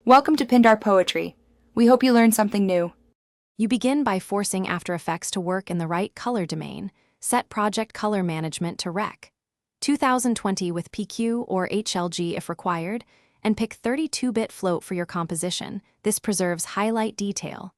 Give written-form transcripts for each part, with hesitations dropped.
Welcome to Pindar Poetry. We hope you learned something new. You begin by forcing After Effects to work in the right color domain. Set Project Color Management to Rec. 2020 with PQ or HLG if required, and pick 32-bit float for your composition. This preserves highlight detail.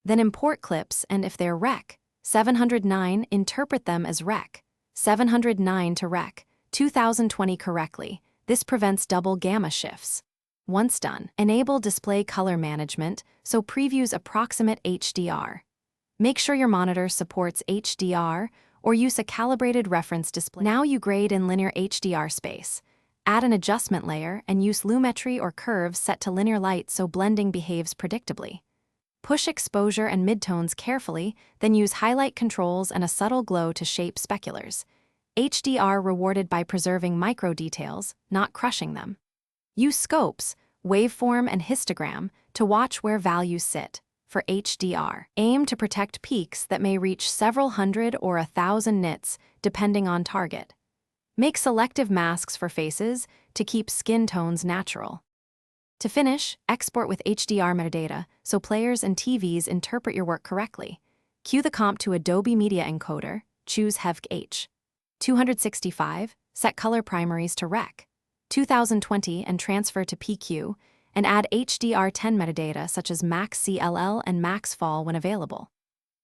Then import clips, and if they're Rec. 709, interpret them as Rec. 709 to Rec. 2020 correctly. This prevents double gamma shifts. Once done, enable Display Color Management so previews approximate HDR. Make sure your monitor supports HDR or use a calibrated reference display. Now you grade in linear HDR space. Add an adjustment layer and use lumetri or curves set to linear light so blending behaves predictably. Push exposure and midtones carefully, then use highlight controls and a subtle glow to shape speculars. HDR rewarded by preserving micro details, not crushing them. Use scopes, waveform, and histogram to watch where values sit. For HDR, aim to protect peaks that may reach several hundred or 1,000 nits, depending on target. Make selective masks for faces to keep skin tones natural. To finish, export with HDR metadata so players and TVs interpret your work correctly. Cue the comp to Adobe Media Encoder, choose HEVC-H. 265, set color primaries to Rec. 2020 and transfer to PQ, and add HDR10 metadata such as max CLL and max fall when available.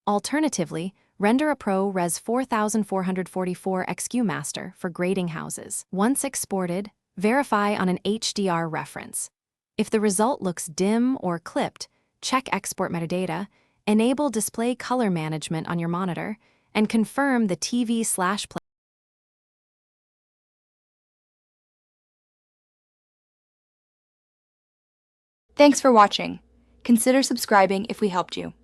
Alternatively, render a ProRes 4444 XQ master for grading houses. Once exported, verify on an HDR reference. If the result looks dim or clipped, check export metadata, enable display color management on your monitor, and confirm the TV/play. Thanks for watching. Consider subscribing if we helped you.